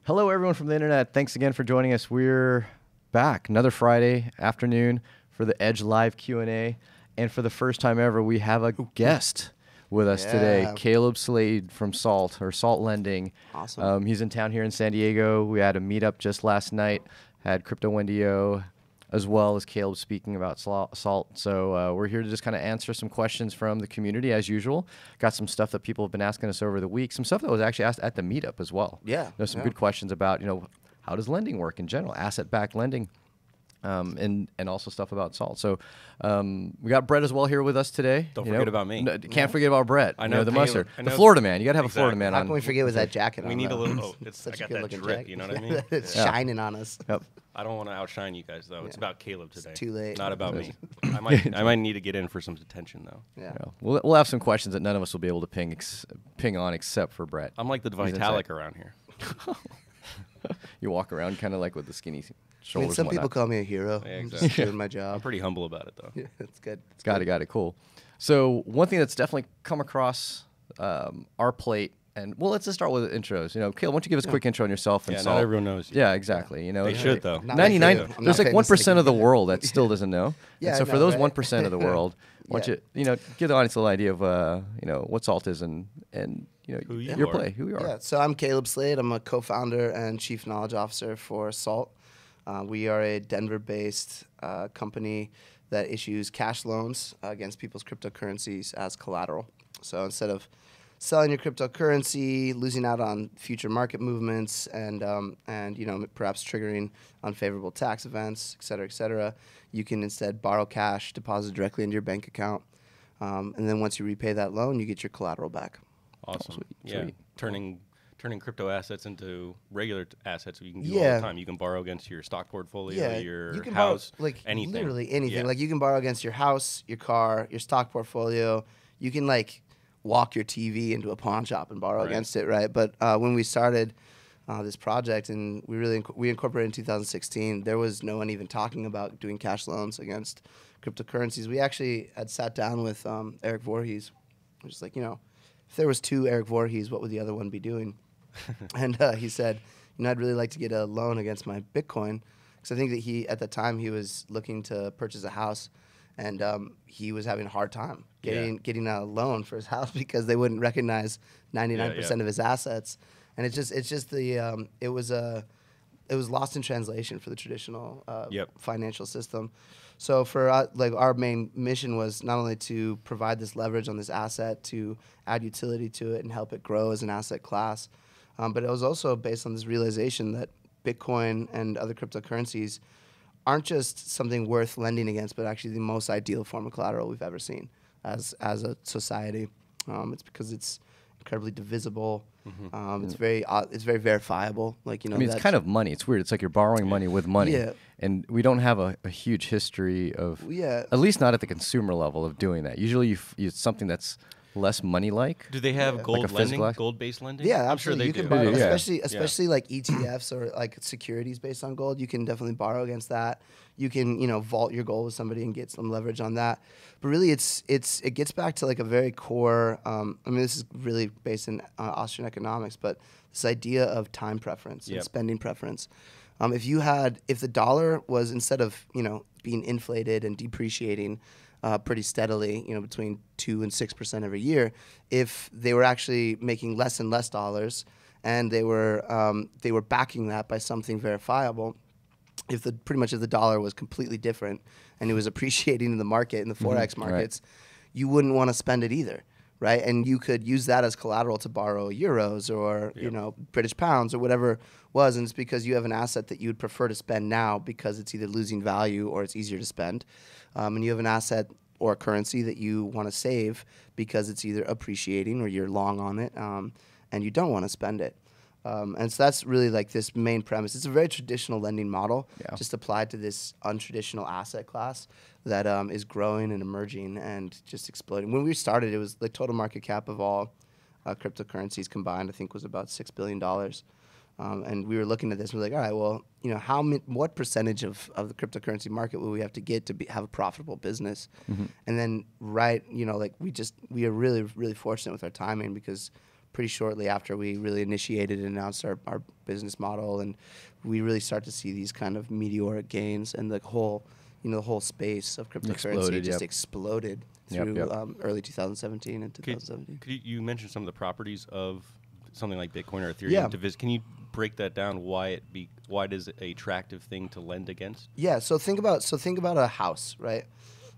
Hello, everyone from the internet. Thanks again for joining us. We're back another Friday afternoon for the Edge Live Q&A. And for the first time ever, we have a guest with us today, Caleb Slade from Salt Lending. Awesome. He's in town here in San Diego. We had a meetup just last night, had Crypto Wendio, as well as Caleb speaking about Salt. So we're here to just kind of answer some questions from the community as usual. Got some stuff that people have been asking us over the week. Some stuff that was actually asked at the meetup as well. Yeah. There's some good questions about, how does lending work in general, asset-backed lending, and also stuff about Salt. So we got Brett as well here with us today. Don't forget about me. Can't forget about Brett. I know the Caleb. mustard. I know The Florida man. You got to have a Florida man How on. can we forget with that jacket on? We need a though? little. It's I such a got good that looking drip. jacket. You know what I mean? It's shining on us. Yep. I don't want to outshine you guys though. It's about Caleb today. too late. Not about me. I might need to get in for some attention though. Yeah. We'll have some questions that none of us will be able to ping on except for Brett. I'm like the Vitalik around here. You walk around kind of like with the skinny I shoulders. mean, some and people whatnot. call me a hero. Yeah, I'm exactly. just doing my I'm job. pretty humble about it though. Yeah, it's good. Got it. Cool. So one thing that's definitely come across our plate, and let's just start with intros. Caleb, why don't you give us a quick intro on yourself and Yeah, Salt? not everyone knows you. Yeah, exactly. They should though. Not 99. like you. There's like I'm not 1% of the famous. world that still doesn't know. Yeah, And so I for know, those right? 1% of the world, why don't you give the audience a little idea of what Salt is and Who you your are. play, who you are. Yeah, so I'm Caleb Slade. I'm a co-founder and chief knowledge officer for Salt. We are a Denver-based company that issues cash loans against people's cryptocurrencies as collateral. So instead of selling your cryptocurrency, losing out on future market movements, and perhaps triggering unfavorable tax events, et cetera, you can instead borrow cash, deposit directly into your bank account, and then once you repay that loan, you get your collateral back. Awesome. Sweet. Turning crypto assets into regular assets you can do all Yeah. the time. You can borrow against your stock portfolio, Yeah, your you can house, borrow, anything. literally anything. Yeah. Like you can borrow against your house, your car, your stock portfolio. You can walk your TV into a pawn shop and borrow Right. against it, right? But when we started this project and we incorporated in 2016, there was no one even talking about doing cash loans against cryptocurrencies. We actually had sat down with Eric Voorhees, which is if there was two Eric Voorhees, what would the other one be doing? And he said, I'd really like to get a loan against my Bitcoin, because I think that at the time he was looking to purchase a house, and he was having a hard time getting a loan for his house because they wouldn't recognize 99% of his assets, and it was lost in translation for the traditional financial system. So for our main mission was not only to provide this leverage on this asset to add utility to it and help it grow as an asset class, but it was also based on this realization that Bitcoin and other cryptocurrencies aren't just something worth lending against, but actually the most ideal form of collateral we've ever seen as a society. It's because it's incredibly divisible. It's very verifiable. It's kind of money. It's weird. It's like you're borrowing money with money. Yeah. And we don't have a huge history of, at least not at the consumer level, of doing that. Usually it's something that's less money-like. Do they have gold physical lending, gold-based lending? Yeah, I'm sure absolutely. they You do. can borrow, Yeah. especially like ETFs or like securities based on gold. You can definitely borrow against that. You can vault your gold with somebody and get some leverage on that. But really, it gets back to a very core. This is really based in Austrian economics, but this idea of time preference and spending preference. If the dollar was, instead of being inflated and depreciating pretty steadily, between 2% and 6% every year, if they were actually making less and less dollars, and they were backing that by something verifiable, if the dollar was completely different and it was appreciating in the market, in the forex markets, you wouldn't want to spend it either, right? And you could use that as collateral to borrow euros or British pounds or whatever it was, and it's because you have an asset that you would prefer to spend now because it's either losing value or it's easier to spend, and you have an asset or a currency that you want to save because it's either appreciating or you're long on it, and you don't want to spend it. And so that's really this main premise. It's a very traditional lending model, just applied to this untraditional asset class that is growing and emerging and just exploding. When we started, it was the total market cap of all cryptocurrencies combined, I think, was about $6 billion. And we were looking at this, and we're like, all right, well, what percentage of the cryptocurrency market will we have to get to have a profitable business? And then, we are really, really fortunate with our timing, because pretty shortly after we really initiated and announced our business model, and we really start to see these kind of meteoric gains, and the whole space of cryptocurrency exploded through early 2017 and 2017. You mentioned some of the properties of something like Bitcoin or Ethereum. Yeah. Can you break that down? Why it is a attractive thing to lend against? Yeah. So think about a house, right?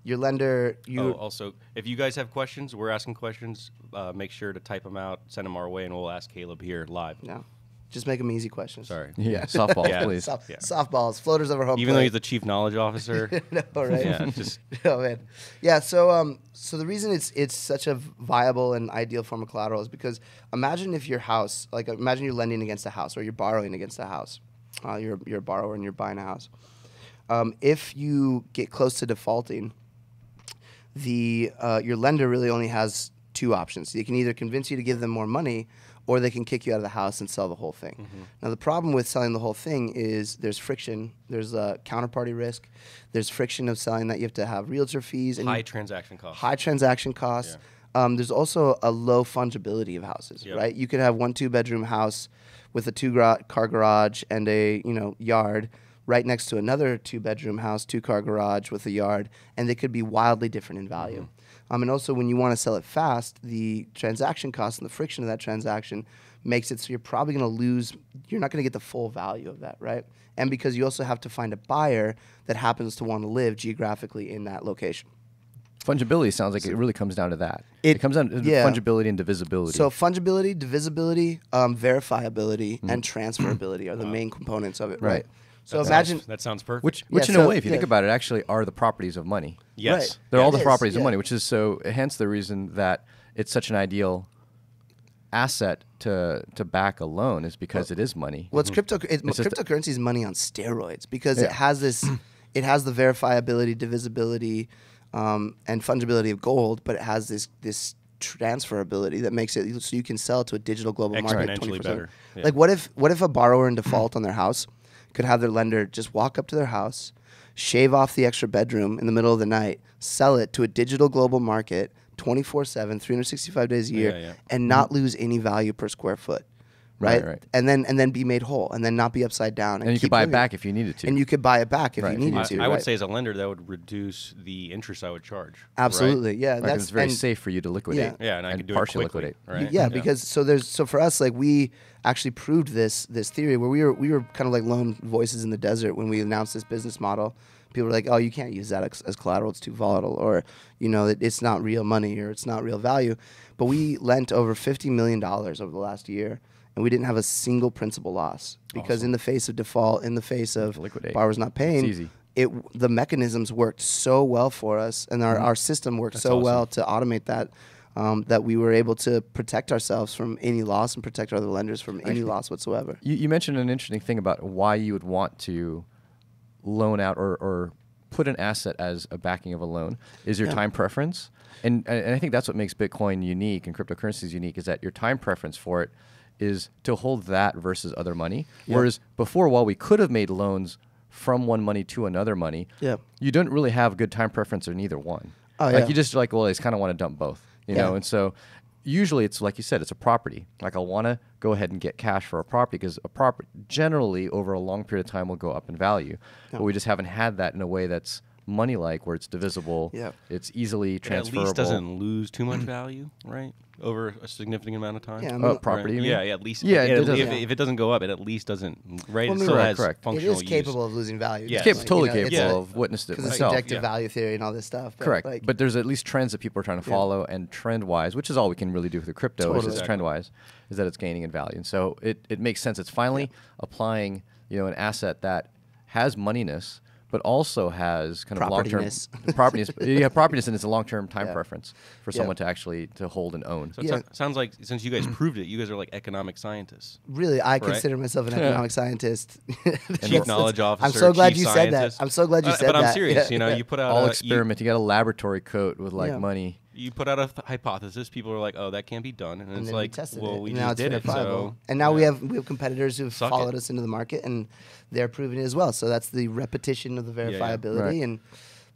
Your lender. Also, if you guys have questions, we're asking questions. Make sure to type them out, send them our way, and we'll ask Caleb here live. No, just make them easy questions. Sorry. Yeah, softballs, Yeah. please. Softballs, floaters over home. Even though he's the chief knowledge officer. No, right? Yeah, just Oh man. Yeah. So the reason it's such a viable and ideal form of collateral is because imagine if your house, imagine you're lending against a house or you're borrowing against a house. You're a borrower and you're buying a house. If you get close to defaulting, your lender really only has two options. They can either convince you to give them more money, or they can kick you out of the house and sell the whole thing. Mm-hmm. Now, the problem with selling the whole thing is there's friction. There's a counterparty risk. There's friction of selling that. You have to have realtor fees. And high transaction costs. High transaction costs. Yeah. There's also a low fungibility of houses, right? You could have 1 2-bedroom house with a 2-car garage and a yard right next to another 2-bedroom house, 2-car garage with a yard, and they could be wildly different in value. Mm-hmm. And also, when you want to sell it fast, the transaction cost and the friction of that transaction makes it so you're probably going to lose. You're not going to get the full value of that, right? And because you also have to find a buyer that happens to want to live geographically in that location. Fungibility sounds like it really comes down to that. It comes down to fungibility and divisibility. So fungibility, divisibility, verifiability, and transferability are the main components of it, right? So imagine that sounds perfect. Which in a way, if you think about it, actually are the properties of money. Yes, right. They're all the properties of money, which is hence the reason that it's such an ideal asset to back a loan is because it is money. Well, cryptocurrency is money on steroids because it has this, it has the verifiability, divisibility, and fungibility of gold, but it has this transferability that makes it so you can sell to a digital global market 24/7. Better. Yeah. Like what if a borrower in default on their house could have their lender just walk up to their house, shave off the extra bedroom in the middle of the night, sell it to a digital global market 24/7, 365 days a year, and not lose any value per square foot, right? And then be made whole, and then not be upside down. And you could buy it back if you needed to. And you could buy it back if you needed to. I would say as a lender, that would reduce the interest I would charge. Absolutely, yeah. It's very safe for you to liquidate. Yeah, and I can do partially it quickly, liquidate. Right? Yeah, because so for us, we actually proved this theory where we were kind of like lone voices in the desert when we announced this business model. People were like, "Oh, you can't use that as collateral; it's too volatile," or it's not real money, or it's not real value. But we lent over $50 million over the last year, and we didn't have a single principal loss because in the face of default, in the face of borrowers not paying, it's easy. The mechanisms worked so well for us, and our system worked well to automate that. That we were able to protect ourselves from any loss and protect our other lenders from any loss whatsoever. You mentioned an interesting thing about why you would want to loan out or put an asset as a backing of a loan is your time preference. And I think that's what makes Bitcoin unique and cryptocurrencies unique is that your time preference for it is to hold that versus other money. Yeah. Whereas before, while we could have made loans from one money to another money, you don't really have good time preference in either one. You just I just kind of want to dump both. You know, and so usually it's like you said, it's a property. Like I want to go ahead and get cash for a property because a property generally over a long period of time will go up in value. But we just haven't had that in a way that's money-like where it's divisible. Yeah. It's easily transferable. At least doesn't lose too much value, right? Over a significant amount of time. Yeah, property. Right? Yeah, at least. Yeah, if it doesn't go up, it at least doesn't. Right, well, it still has functional use. It is capable of losing value. Yeah, it's totally capable of witnessed it because myself. It's subjective value theory and all this stuff. But correct, but there's at least trends that people are trying to follow, and trend-wise, which is all we can really do with the crypto, is trend-wise, is that it's gaining in value, and so it makes sense. It's finally applying an asset that has moneyness, but also has kind of long-term propertiness. You have propertiness, and it's a long-term time preference for someone to actually to hold and own. So it sounds like since you guys proved it, you guys are like economic scientists. Really, I consider myself an economic scientist. Chief knowledge officer. I'm so glad chief you scientist. said that. I'm so glad you said that. But I'm serious. You put out all experiment. You got a laboratory coat with money. You put out a hypothesis. People are like, "Oh, that can't be done," and it's like, "Well, we just did it." So, and now we have competitors who've followed us into the market, and they're proving it as well. So that's the repetition of the verifiability, and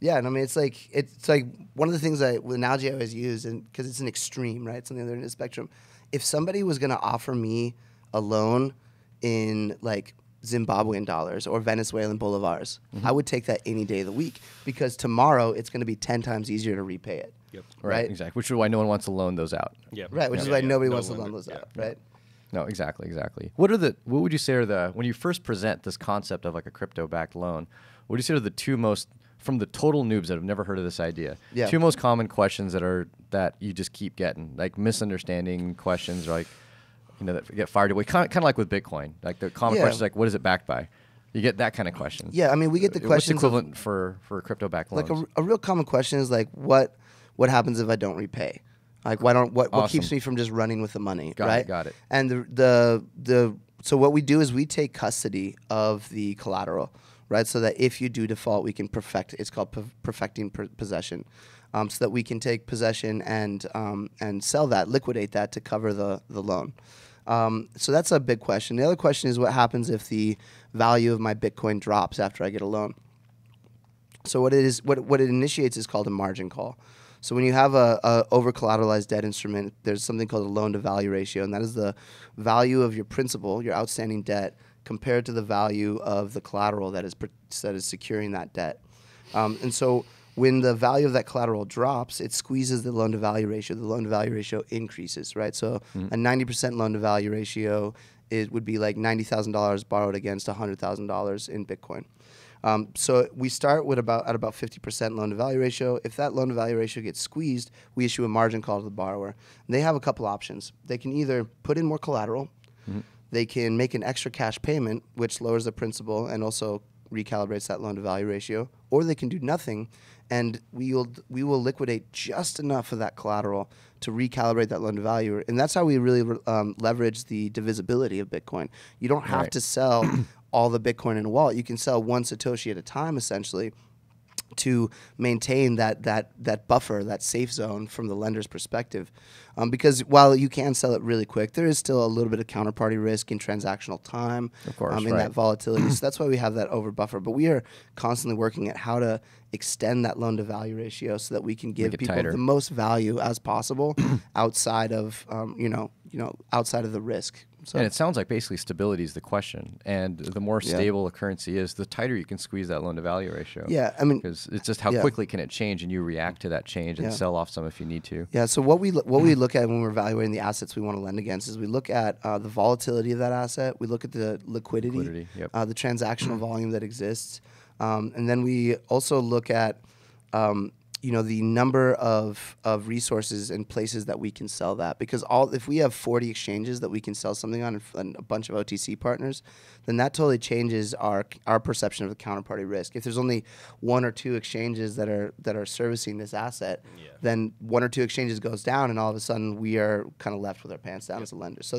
Yeah, and I mean it's like one of the things the analogy I always use, and because it's an extreme, right? It's on the other end of the spectrum. If somebody was going to offer me a loan in like Zimbabwean dollars or Venezuelan bolivars, I would take that any day of the week because tomorrow it's going to be 10 times easier to repay it. Yep. Right? Exactly. Which is why no one wants to loan those out. Yeah. Right, which is why nobody wants to loan those out, right? No, exactly. What would you say are when you first present this concept of like a crypto-backed loan, what would you say are the two most, from the total noobs that have never heard of this idea, two most common questions that you just keep getting, like misunderstanding questions, or like, that get fired away, kind of like with Bitcoin. Like the common question is like, what is it backed by? You get that kind of question. Yeah, I mean, we get the questions. What's the equivalent for crypto-backed loans? Like a real common question is like, what happens if I don't repay? Like, what keeps me from just running with the money? Got it. And so what we do is we take custody of the collateral, right? So that if you do default, we can perfect. It's called perfecting possession, so that we can take possession and sell that, liquidate that to cover the loan. So that's a big question. The other question is what happens if the value of my Bitcoin drops after I get a loan? So what it initiates is called a margin call. So when you have a over-collateralized debt instrument, there's something called a loan-to-value ratio, and that is the value of your principal, your outstanding debt, compared to the value of the collateral that is securing that debt. And so when the value of that collateral drops, it squeezes the loan-to-value ratio. The loan-to-value ratio increases, right? So a 90% loan-to-value ratio would be like $90,000 borrowed against $100,000 in Bitcoin. So we start at about 50% loan-to-value ratio. If that loan-to-value ratio gets squeezed, we issue a margin call to the borrower. And they have a couple options. They can either put in more collateral, they can make an extra cash payment, which lowers the principal and also recalibrates that loan-to-value ratio, or they can do nothing, and we will liquidate just enough of that collateral to recalibrate that loan-to-value. And that's how we really leverage the divisibility of Bitcoin. You don't have to sell all the Bitcoin in a wallet. You can sell one Satoshi at a time, essentially, to maintain that buffer, that safe zone from the lender's perspective. Because while you can sell it really quick, there is still a little bit of counterparty risk in transactional time, of course, in that volatility. So that's why we have that over buffer. But we are constantly working at how to extend that loan to value ratio so that we can give people the most value as possible outside of outside of the risk. So. And it sounds like basically stability is the question. And the more stable a currency is, the tighter you can squeeze that loan-to-value ratio. Yeah, I mean, because it's just how quickly can it change, and you react to that change and sell off some if you need to. Yeah. So what we look at when we're evaluating the assets we want to lend against is we look at the volatility of that asset. We look at the liquidity, the transactional volume that exists, and then we also look at the number of resources and places that we can sell that. Because if we have 40 exchanges that we can sell something on and a bunch of OTC partners, then that totally changes our perception of the counterparty risk. If there's only one or two exchanges that are servicing this asset, then one or two exchanges goes down, and all of a sudden we are kind of left with our pants down as a lender. So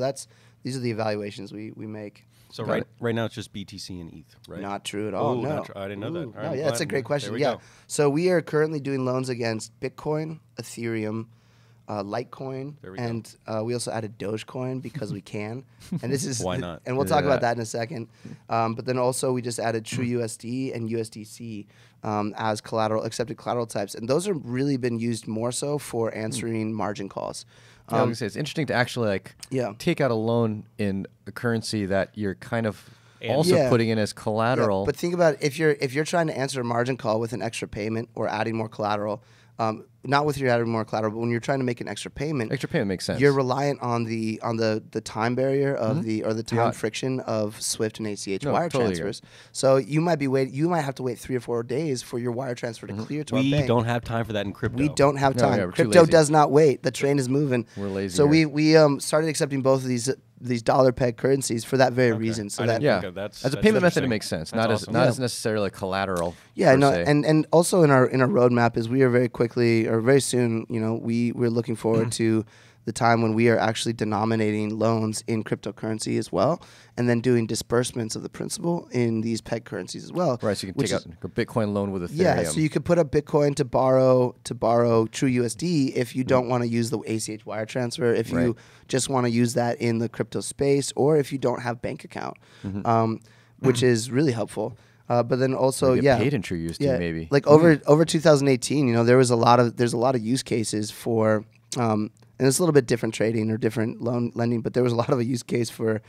these are the evaluations we make. So right now it's just BTC and ETH, right? Not true at all. Oh, no, I didn't know that. All right, no, that's a great question. There we go. So we are currently doing loans against Bitcoin, Ethereum, Litecoin, and we also added Dogecoin because we can. And this is why not? And we'll talk about that in a second. But then also we just added TrueUSD and USDC as accepted collateral types, and those have really been used more so for answering margin calls. I was gonna say, it's interesting to actually take out a loan in a currency that you're kind of also putting in as collateral. But think about it, if you're trying to answer a margin call with an extra payment or adding more collateral, not with your adding more collateral, but when you're trying to make an extra payment makes sense. You're reliant on the time barrier of the time friction of SWIFT and ACH wire transfers. So you might have to wait 3 or 4 days for your wire transfer to clear to our bank. We don't have time for that in crypto. We don't have time. we're too Crypto lazy. does not wait. The train is moving. We're lazy. So we started accepting both of these dollar peg currencies for that very reason. So that as a payment method, it makes sense. Not as necessarily collateral. Yeah, no, and also in our roadmap is we are very soon. We're looking forward to the time when we are actually denominating loans in cryptocurrency as well, and then doing disbursements of the principal in these peg currencies as well. Right, so you can take out a Bitcoin loan with Ethereum. Yeah, so you could put up Bitcoin to borrow TrueUSD if you don't want to use the ACH wire transfer, if you just want to use that in the crypto space, or if you don't have bank account, which is really helpful. But then also, Get paid in true USD, maybe. Like over 2018, there's a lot of use cases for, and it's a little bit different trading or different loan lending, but there was a lot of a use case for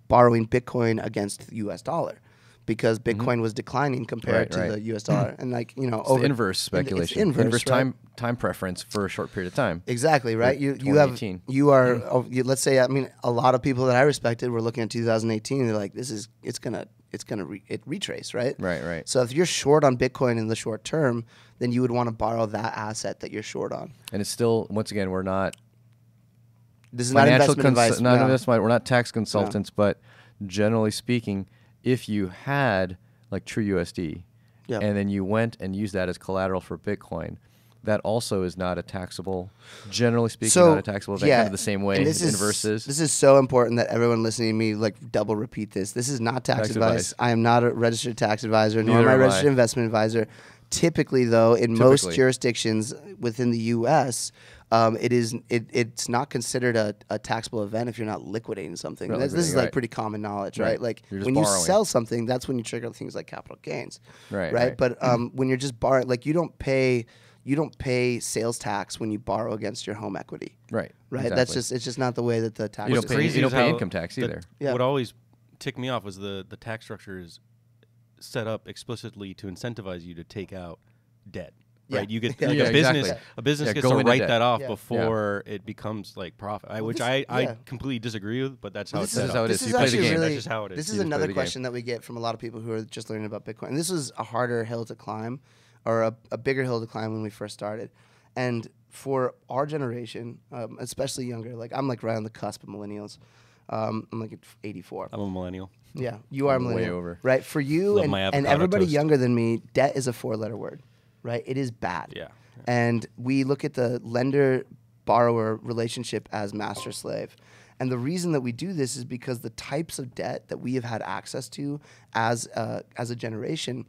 borrowing Bitcoin against the U.S. dollar, because Bitcoin was declining compared to the U.S. dollar, and it's the inverse speculation, inverse right? time preference for a short period of time. Exactly, right. Let's say, I mean, a lot of people that I respected were looking at 2018 and they're like, it's gonna retrace, right? Right. So if you're short on Bitcoin in the short term, then you would want to borrow that asset that you're short on. And it's still, once again, we're not. This is not investment advice. We're not tax consultants, but generally speaking, if you had like true USD, and then you went and used that as collateral for Bitcoin, that also is not a taxable, generally speaking, not a taxable event, kind of the same way inverse is. This is so important that everyone listening to me like double repeat this. This is not tax advice. I am not a registered tax advisor, nor am I a registered investment advisor. Typically, though, in most jurisdictions within the U.S., it's not considered a taxable event if you're not liquidating something. This is like pretty common knowledge, right? Like when you sell something, that's when you trigger things like capital gains, right? But when you're just borrowing, like you don't pay sales tax when you borrow against your home equity, right? Exactly. It's just not the way that the tax. You don't pay income tax either. What always ticked me off was the tax structure is set up explicitly to incentivize you to take out debt. Right, you get like a business gets to write that off before it becomes like profit. I completely disagree with, but that's how it's set up. This is how it is. You play the game. That's just how it is. This is another question that we get from a lot of people who are just learning about Bitcoin. And this was a harder hill to climb, or a bigger hill to climb when we first started. And for our generation, especially younger, like I'm like right on the cusp of millennials. I'm like 84. I'm a millennial. Yeah, you are a millennial. Way over. Right, for you and everybody younger than me, debt is a 4-letter word. Right, it is bad. Yeah. And we look at the lender-borrower relationship as master-slave. And the reason that we do this is because the types of debt that we have had access to as a generation.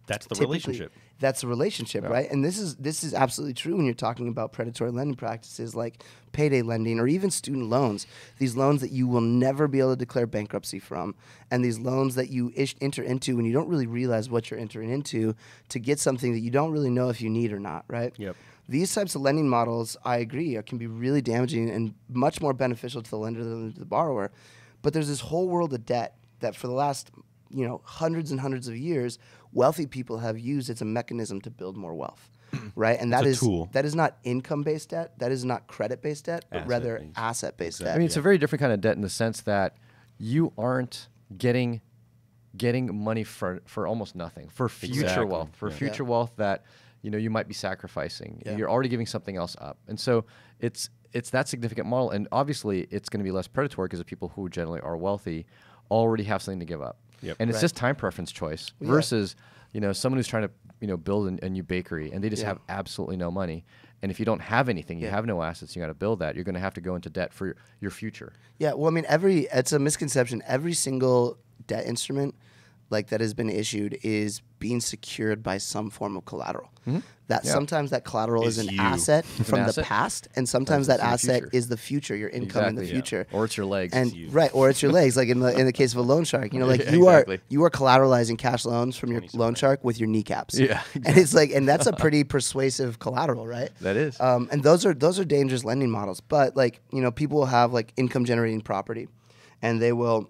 That's the relationship. That's a relationship, right? And this is absolutely true when you're talking about predatory lending practices like payday lending or even student loans. These loans that you will never be able to declare bankruptcy from, and these loans that you enter into when you don't really realize what you're entering into to get something that you don't really know if you need or not, right? Yep. These types of lending models, I agree, can be really damaging and much more beneficial to the lender than to the borrower. But there's this whole world of debt that for the last hundreds and hundreds of years, wealthy people have used as a mechanism to build more wealth, right? And that is not income-based debt, that is not credit-based debt, but rather asset-based debt. I mean, it's a very different kind of debt in the sense that you aren't getting money for almost nothing, for future wealth, future wealth that you might be sacrificing. You're already giving something else up, and so it's that significant model. And obviously, it's going to be less predatory because the people who generally are wealthy already have something to give up. Yep. And it's just time preference choice versus, someone who's trying to build a new bakery and they just have absolutely no money. And if you don't have anything, you have no assets, you got to build that. You're going to have to go into debt for your future. Yeah. Well, I mean, it's a misconception. Every single debt instrument like that has been issued is being secured by some form of collateral. Mm-hmm. Sometimes that collateral is an asset from the past, and sometimes that asset is the future, your income in the future, or it's your legs, or it's your legs. Like in the case of a loan shark, you are collateralizing cash loans from your loan shark with your kneecaps. Yeah, exactly. And it's like, and that's a pretty persuasive collateral, right? That is. And those are dangerous lending models. But people will have like income generating property, and they will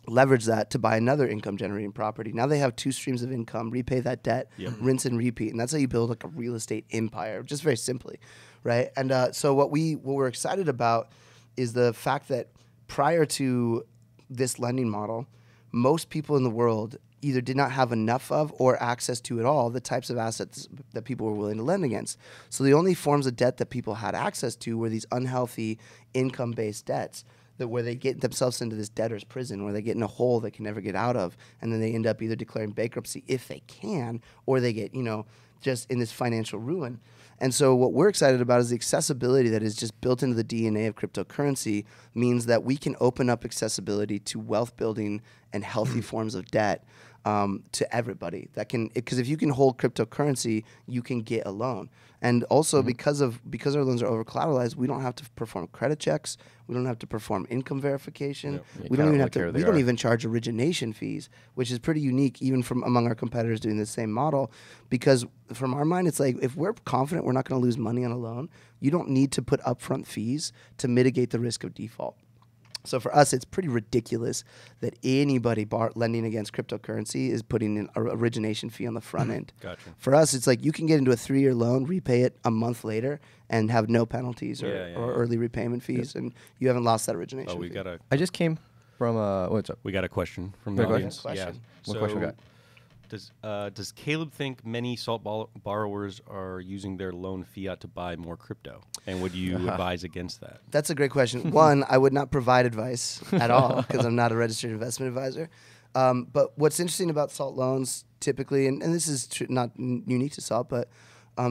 leverage that to buy another income generating property. Now they have 2 streams of income, repay that debt, rinse and repeat. And that's how you build like a real estate empire, just very simply, right? And so what we're excited about is the fact that prior to this lending model, most people in the world either did not have enough of or access to at all the types of assets that people were willing to lend against. So the only forms of debt that people had access to were these unhealthy income-based debts, where they get themselves into this debtor's prison, where they get in a hole they can never get out of, and then they end up either declaring bankruptcy if they can, or they get, just in this financial ruin. And so what we're excited about is the accessibility that is just built into the DNA of cryptocurrency means that we can open up accessibility to wealth building and healthy forms of debt to everybody that can, because if you can hold cryptocurrency, you can get a loan. And also because our loans are over collateralized, we don't have to perform credit checks. We don't have to perform income verification. We don't even have to. We don't even charge origination fees, which is pretty unique even from among our competitors doing the same model. Because from our mind, it's like if we're confident we're not going to lose money on a loan, you don't need to put upfront fees to mitigate the risk of default. So for us, it's pretty ridiculous that anybody lending against cryptocurrency is putting an origination fee on the front end. Gotcha. For us, it's like you can get into a 3-year loan, repay it a month later, and have no penalties or early repayment fees, and you haven't lost that origination fee. I just came from what's up? We got a question from the audience. Question. What question we got? Does Caleb think many SALT borrowers are using their loan fiat to buy more crypto? And would you advise against that? That's a great question. One, I would not provide advice at all because I'm not a registered investment advisor. But what's interesting about SALT loans typically, and this is not unique to SALT, but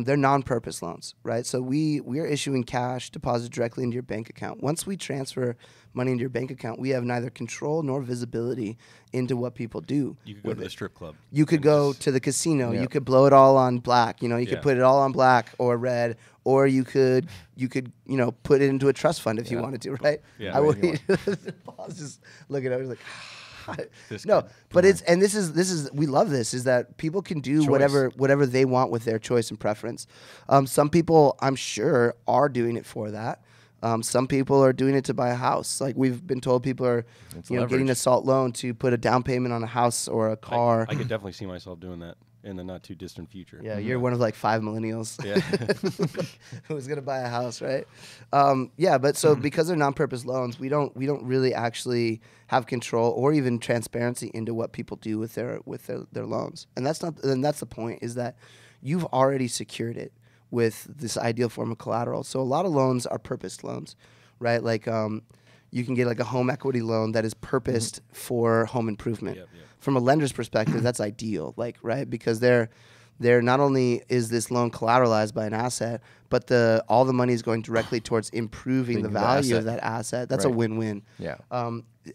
they're non-purpose loans, right? So we are issuing cash deposit directly into your bank account. Once we transfer money into your bank account, we have neither control nor visibility into what people do. You could go to the strip club. You could go to the casino. You could blow it all on black. You could put it all on black or red, or you could put it into a trust fund if you wanted to, right? Yeah. I would just look at it. I was like. No, but this is we love this is that people can do whatever they want with their choice and preference. Some people, I'm sure, are doing it for that. Some people are doing it to buy a house. Like we've been told, people are getting a SALT loan to put a down payment on a house or a car. I could definitely see myself doing that in the not too distant future. Yeah, you're one of like 5 millennials who's gonna buy a house, right? But so because they're non-purpose loans, we don't really actually have control or even transparency into what people do with their loans. And that's the point, is that you've already secured it with this ideal form of collateral. So a lot of loans are purposed loans, right? Like you can get like a home equity loan that is purposed for home improvement. From a lender's perspective, that's ideal, right? Because they're not only is this loan collateralized by an asset, but all the money is going directly towards improving the value of that asset. That's a win-win. Yeah.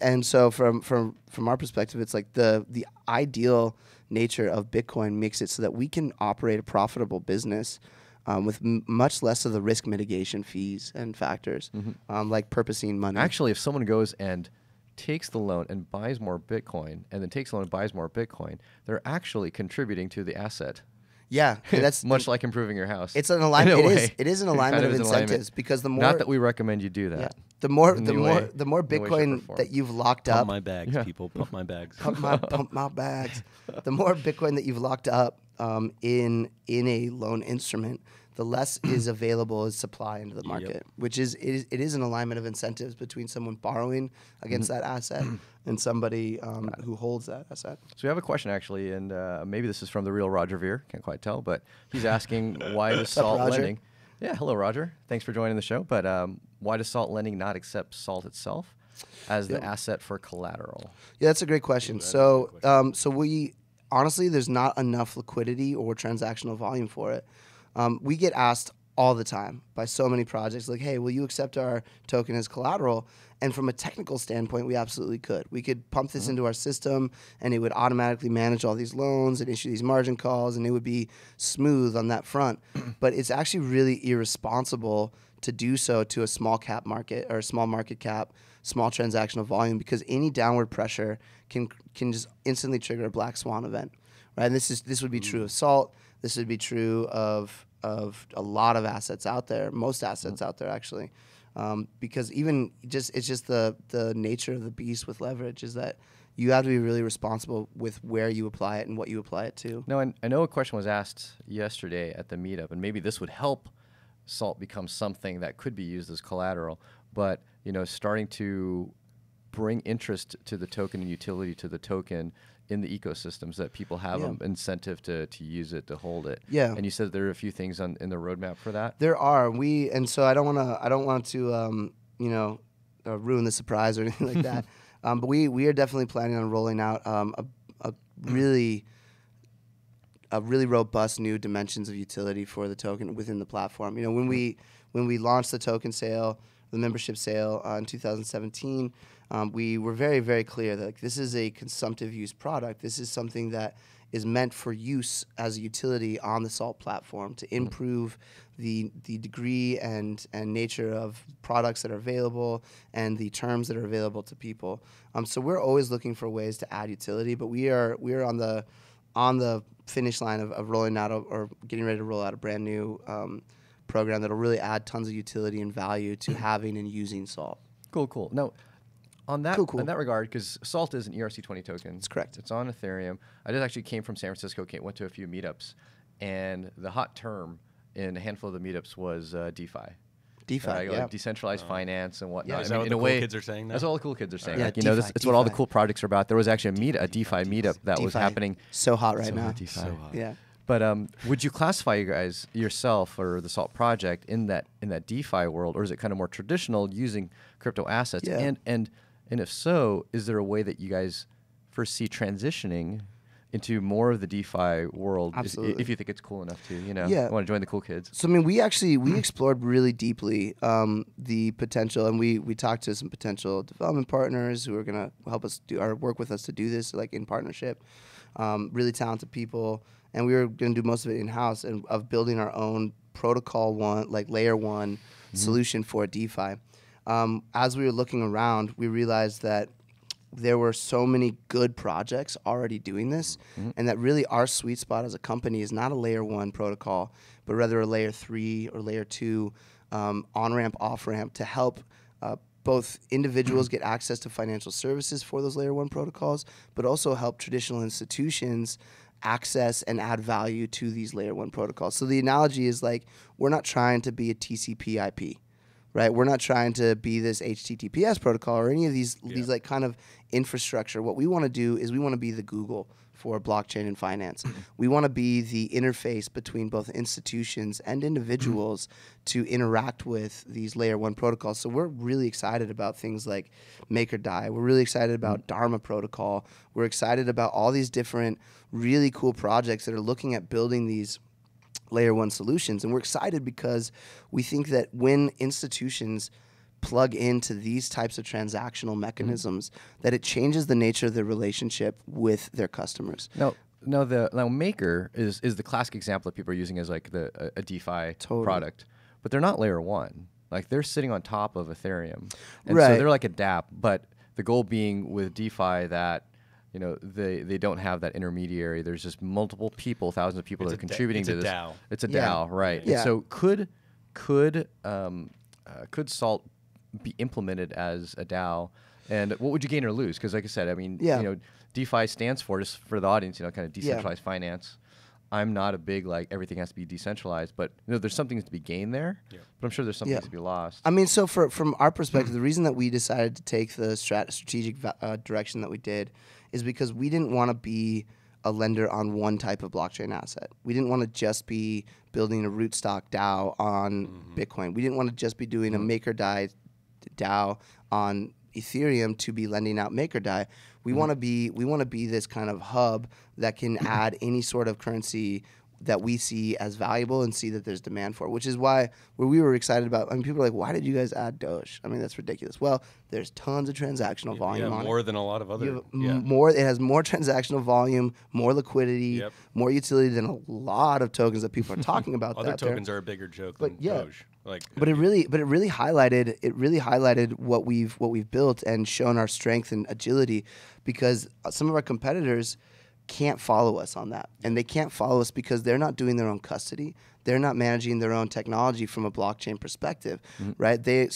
And so from our perspective, it's like the ideal nature of Bitcoin makes it so that we can operate a profitable business with much less of the risk mitigation fees and factors, like purposing money. Actually, if someone goes and takes the loan and buys more Bitcoin, and then takes the loan and buys more Bitcoin, they're actually contributing to the asset. Yeah, and that's much like improving your house. It's an alignment. It is an alignment of incentives because the more. Not that we recommend you do that. Yeah, the more Bitcoin that you've locked up. Pump my bags, people. Pump my bags. Pump my bags. The more Bitcoin that you've locked up in a loan instrument, the less is available as supply into the market, which is it is an alignment of incentives between someone borrowing against that asset and somebody who holds that asset. So we have a question actually, and maybe this is from the real Roger Veer. Can't quite tell, but he's asking why does SALT lending? Yeah, hello Roger. Thanks for joining the show. But why does SALT lending not accept SALT itself as the asset for collateral? Yeah, that's a great question. So we honestly, there's not enough liquidity or transactional volume for it. We get asked all the time by so many projects, like, hey, will you accept our token as collateral? And from a technical standpoint, we absolutely could. We could pump this into our system, and it would automatically manage all these loans and issue these margin calls, and it would be smooth on that front. But it's actually really irresponsible to do so to a small cap market or a small market cap, small transactional volume, because any downward pressure can just instantly trigger a black swan event, right? And this would be true of SALT. This would be true of a lot of assets out there, most assets out there actually, because it's just the nature of the beast with leverage is that you have to be really responsible with where you apply it and what you apply it to. No, and I know a question was asked yesterday at the meetup, and maybe this would help SALT become something that could be used as collateral, but starting to bring interest to the token and utility to the token in the ecosystems that people have an incentive to use it, to hold it. Yeah. And you said there are a few things in the roadmap for that. There are. And so I don't want to ruin the surprise or anything like that. But we are definitely planning on rolling out a really robust new dimensions of utility for the token within the platform. When we launched the token sale the membership sale in 2017, we were very, very clear that like, this is a consumptive use product. This is something that is meant for use as a utility on the Salt platform to improve the degree and nature of products that are available and the terms that are available to people. So we're always looking for ways to add utility, but we are on the finish line of rolling out or getting ready to roll out a brand new program that'll really add tons of utility and value to having and using Salt. Cool. Now, on that in that regard, because Salt is an ERC20 token. That's correct. It's on Ethereum. I just actually came from San Francisco, went to a few meetups, and the hot term in a handful of the meetups was DeFi. Like decentralized finance and whatnot. Yeah, is that what the cool kids are saying now? That's what all the cool kids are saying. Yeah, like, it's what all the cool projects are about. There was actually a DeFi meetup that was happening. So hot right now. DeFi. So hot. Yeah. But would you classify you guys yourself or the Salt project in that DeFi world, or is it kind of more traditional using crypto assets? Yeah. And if so, is there a way that you guys foresee transitioning into more of the DeFi world? Absolutely. If you think it's cool enough to, want to join the cool kids. So, I mean, we explored really deeply the potential, and we talked to some potential development partners who are going to help us work with us to do this, like in partnership. Really talented people, and we were going to do most of it in-house and of building our own protocol layer one solution for DeFi. As we were looking around, we realized that there were so many good projects already doing this, and that really our sweet spot as a company is not a layer one protocol, but rather a layer 3 or layer 2 on-ramp, off-ramp to help both individuals get access to financial services for those layer 1 protocols, but also help traditional institutions access and add value to these layer 1 protocols. So the analogy is like, we're not trying to be a TCP IP. Right, we're not trying to be this HTTPS protocol or any of these like kind of infrastructure. What we want to do is we want to be the Google for blockchain and finance. We want to be the interface between both institutions and individuals to interact with these layer 1 protocols. So we're really excited about things like MakerDAI. We're really excited about Dharma protocol. We're excited about all these different really cool projects that are looking at building these layer 1 solutions. And we're excited because we think that when institutions plug into these types of transactional mechanisms, that it changes the nature of their relationship with their customers. Now Maker is the classic example that people are using as like a DeFi product, but they're not layer 1. Like they're sitting on top of Ethereum. And so they're like a dApp, but the goal being with DeFi that they don't have that intermediary. There's just multiple people, thousands of people that are contributing to this. DAO. It's a DAO, right? Yeah. And so could Salt be implemented as a DAO? And what would you gain or lose? Because like I said, I mean, DeFi stands for, just for the audience, kind of decentralized finance. I'm not a big everything has to be decentralized, but there's something to be gained there. Yeah. But I'm sure there's something to be lost. I mean, so from our perspective, the reason that we decided to take the strategic direction that we did is because we didn't want to be a lender on one type of blockchain asset. We didn't want to just be building a rootstock DAO on Bitcoin. We didn't want to just be doing a MakerDAI DAO on Ethereum to be lending out MakerDAI. We want to be this kind of hub that can add any sort of currency that we see as valuable and see that there's demand for, which is why we were excited about. I mean, people are like, why did you guys add Doge? I mean, that's ridiculous. Well, there's tons of transactional volume on it. More than a lot of other. It has more transactional volume, more liquidity, more utility than a lot of tokens that people are talking about. Other tokens are a bigger joke than Doge. But it really highlighted what we've built and shown our strength and agility, because some of our competitors can't follow us on that, and they can't follow us because they're not doing their own custody. They're not managing their own technology from a blockchain perspective, right? Like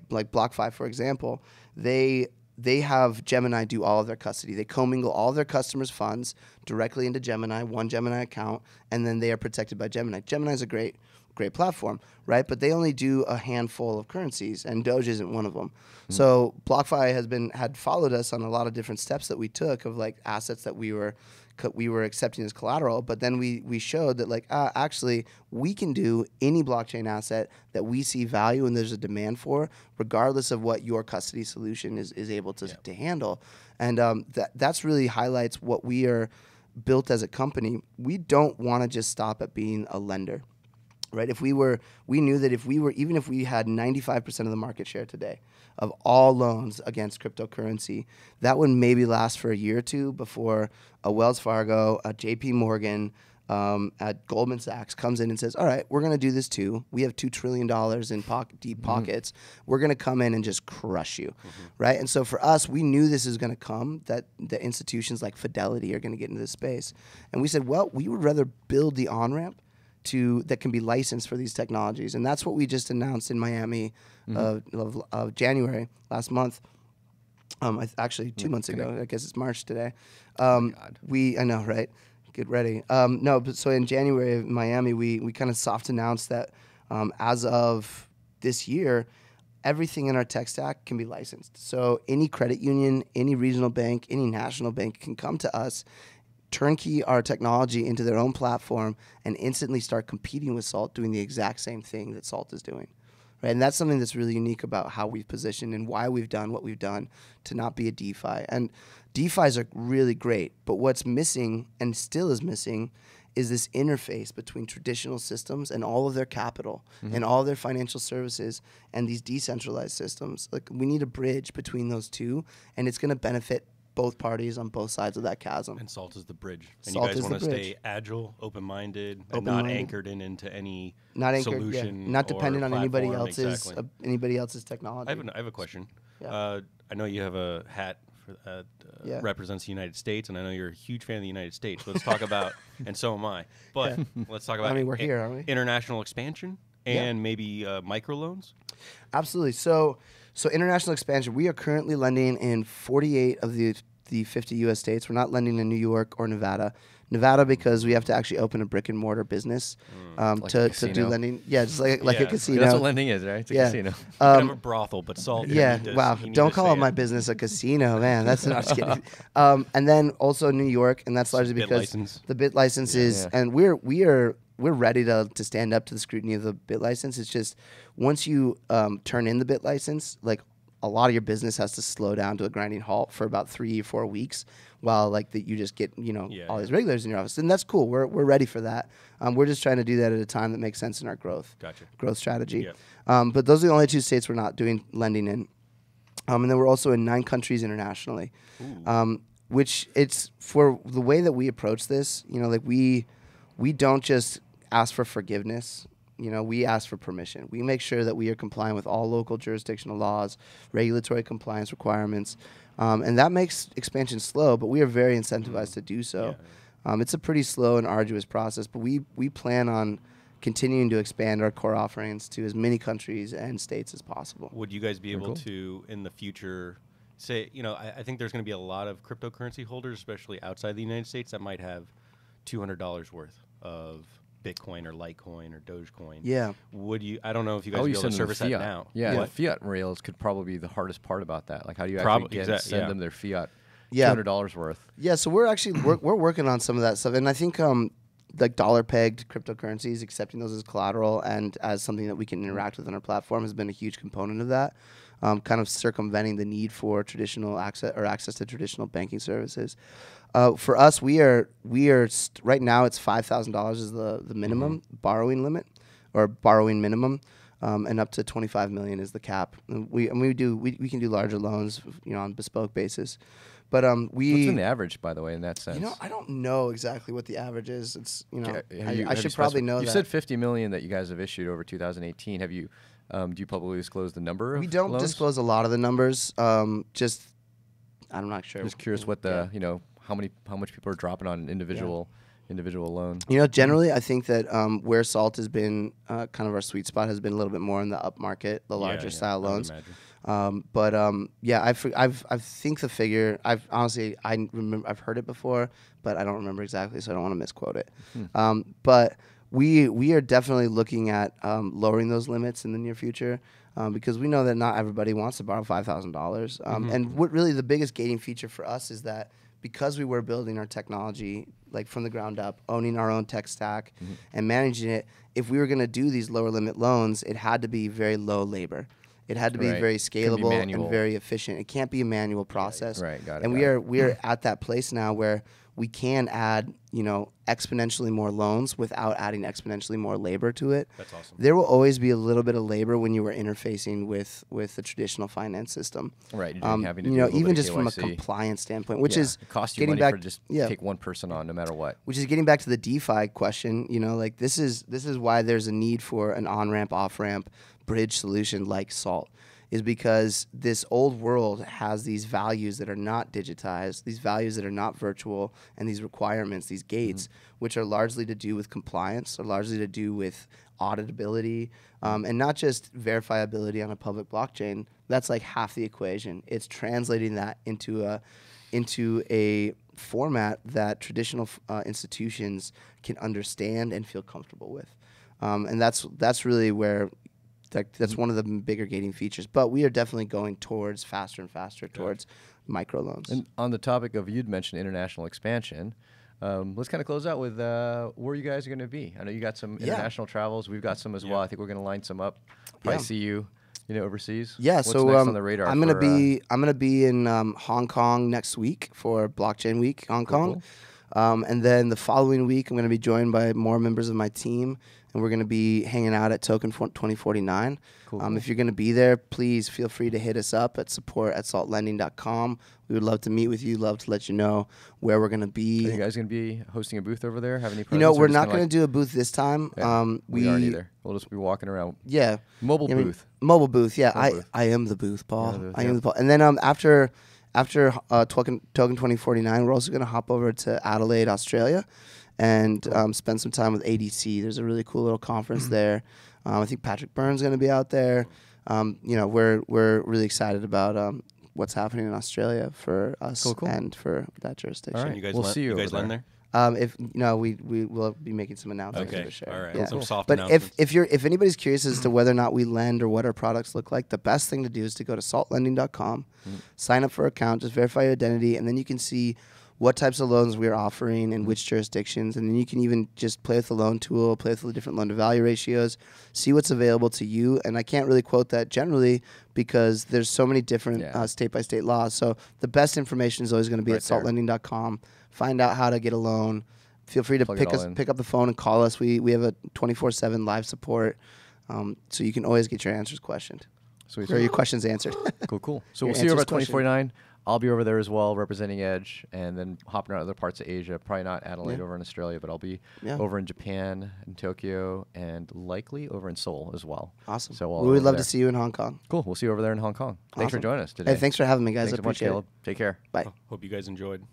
BlockFi, for example, they have Gemini do all of their custody. They commingle all of their customers' funds directly into Gemini, one Gemini account, and then they are protected by Gemini. Gemini is a great platform, right? But they only do a handful of currencies, and Doge isn't one of them. So BlockFi had followed us on a lot of different steps that we took of assets that we were accepting as collateral. But then we showed that actually we can do any blockchain asset that we see value and there's a demand for, regardless of what your custody solution is able to handle. And that's really highlights what we are built as a company. We don't want to just stop at being a lender. right? We knew that even if we had 95% of the market share today of all loans against cryptocurrency, that would maybe last for a year or two before a Wells Fargo, a JP Morgan, at Goldman Sachs comes in and says, all right, we're going to do this too. We have $2 trillion in deep pockets. We're going to come in and just crush you, right? And so for us, we knew this is going to come, that the institutions like Fidelity are going to get into this space. And we said, well, we would rather build the on-ramp that can be licensed for these technologies. And that's what we just announced in Miami of January last month. Actually 2 months ago. I guess it's March today. Oh my God. I know, right? Get ready. No, but so in January in Miami, we kind of soft announced that as of this year, everything in our tech stack can be licensed. So any credit union, any regional bank, any national bank can come to us, turnkey our technology into their own platform, and instantly start competing with Salt, doing the exact same thing that Salt is doing. Right? And that's something that's really unique about how we've positioned and why we've done what we've done to not be a DeFi. And DeFis are really great, but what's missing, and still is missing, is this interface between traditional systems and all of their capital and all of their financial services and these decentralized systems. Like, we need a bridge between those two, and it's going to benefit both parties on both sides of that chasm. And Salt is the bridge. And Salt you guys is want to the stay agile, open-minded, and not anchored into any solution, not dependent or on anybody platform. else's technology. I have a question. Yeah. I know you have a hat that represents the United States, and I know you're a huge fan of the United States. Let's talk about, and so am I. But let's talk about. I mean, we're here, aren't we? International expansion and maybe microloans. Absolutely. So international expansion. We are currently lending in 48 of the 50 U.S. states. We're not lending in New York or Nevada. Nevada because we have to actually open a brick and mortar business to do lending. Yeah, just like a casino. That's what lending is, right? It's a casino. You can have a brothel, but Salt. Yeah, wow. Don't call my business a casino, man. That's not just kidding. And then also New York, and that's largely because the bit licenses, and we're ready to stand up to the scrutiny of the bit license. It's just once you turn in the bit license, like, a lot of your business has to slow down to a grinding halt for about 3 or 4 weeks while you just get all these regulars in your office, and that's cool. We're ready for that. We're just trying to do that at a time that makes sense in our growth strategy. Yeah. But those are the only 2 states we're not doing lending in, and then we're also in 9 countries internationally, which it's for the way that we approach this. We don't just ask for forgiveness. We ask for permission. We make sure that we are complying with all local jurisdictional laws, regulatory compliance requirements, and that makes expansion slow, but we are very incentivized to do so. Yeah. It's a pretty slow and arduous process, but we plan on continuing to expand our core offerings to as many countries and states as possible. Would you guys be able to, in the future, say, I think there's going to be a lot of cryptocurrency holders, especially outside the United States, that might have $200 worth of Bitcoin or Litecoin or Dogecoin. Yeah. I don't know if you guys will be able to service that now. Yeah, the fiat rails could probably be the hardest part about that. Like, how do you actually send them their fiat $200 worth? Yeah, so we're actually we're working on some of that stuff, and I think like dollar-pegged cryptocurrencies, accepting those as collateral and as something that we can interact with on our platform has been a huge component of that. Kind of circumventing the need for traditional access to traditional banking services. For us, we are right now it's $5,000 is the minimum borrowing limit or borrowing minimum, and up to $25 million is the cap. And we can do larger loans, on bespoke basis. But what's been the average, by the way, in that sense? I don't know exactly what the average is. It's I should probably know that. You said 50 million that you guys have issued over 2018. Have you? Do you publicly disclose the number? We don't disclose a lot of the numbers. I'm not sure. Just curious what the how much people are dropping on an individual loan. Generally, I think that where Salt has been kind of our sweet spot has been a little bit more in the upmarket, the larger style loans. I think the figure. I've heard it before, but I don't remember exactly, so I don't want to misquote it. But we are definitely looking at lowering those limits in the near future. Because we know that not everybody wants to borrow $5,000. And what really the biggest gating feature for us is that because we were building our technology like from the ground up, owning our own tech stack and managing it, if we were going to do these lower limit loans, it had to be very low labor. It had to be very scalable and very efficient. It can't be a manual process. Right, got it. And we are at that place now where we can add, exponentially more loans without adding exponentially more labor to it. That's awesome. There will always be a little bit of labor when you were interfacing with the traditional finance system. Right. Having to do even just from a compliance standpoint, which is it costs you money for just take one person on no matter what. Which is getting back to the DeFi question. Like this is why there's a need for an on-ramp, off-ramp bridge solution like Salt. Is because this old world has these values that are not digitized, these values that are not virtual, and these requirements, these gates, which are largely to do with compliance, are largely to do with auditability, and not just verifiability on a public blockchain. That's like half the equation. It's translating that into a format that traditional institutions can understand and feel comfortable with, and that's really where. That's one of the bigger gating features. But we are definitely going towards faster and faster towards microloans. And on the topic of, you'd mentioned international expansion, let's kind of close out with where you guys are going to be. I know you got some international travels. We've got some as well. I think we're going to line some up. Probably see you overseas. Yeah. What's so next on the radar? I'm gonna be in Hong Kong next week for Blockchain Week, Hong Kong. And then the following week, I'm going to be joined by more members of my team, and we're going to be hanging out at Token 2049. Cool. If you're going to be there, please feel free to hit us up at support@saltlending.com. We would love to meet with you, love to let you know where we're going to be. Are you guys going to be hosting a booth over there? Have any presence? We're not going to do a booth this time. Yeah, we aren't either. We'll just be walking around. Yeah. Mobile booth. Mobile booth, yeah. Mobile booth. I am the booth, Paul. I am the booth. And then after Token 2049, we're also going to hop over to Adelaide, Australia, and spend some time with ADC. There's a really cool little conference there. I think Patrick Byrne's going to be out there. We're really excited about what's happening in Australia for us and for that jurisdiction. All right. You guys we'll see you guys over there. We will be making some announcements for sure. All right. Yeah. Some soft But announcements. if anybody's curious as to whether or not we lend or what our products look like, the best thing to do is to go to saltlending.com, sign up for an account, just verify your identity, and then you can see what types of loans we're offering in which jurisdictions, and then you can even just play with the loan tool, play with the different loan-to-value ratios, see what's available to you. And I can't really quote that generally because there's so many different state-by-state laws. So the best information is always going to be at saltlending.com. Find out how to get a loan. Feel free to pick up the phone and call us. We have a 24/7 live support, so you can always get your questioned. Sweet. Or your questions answered. Cool. So we'll see you over at 2049. I'll be over there as well, representing Edge, and then hopping around other parts of Asia. Probably not Adelaide over in Australia, but I'll be over in Japan, in Tokyo, and likely over in Seoul as well. Awesome. So we would love to see you in Hong Kong. Cool. We'll see you over there in Hong Kong. Thanks for joining us today. Hey, thanks for having me, guys. Thanks I so much, appreciate Caleb. it. Take care. Bye. Hope you guys enjoyed.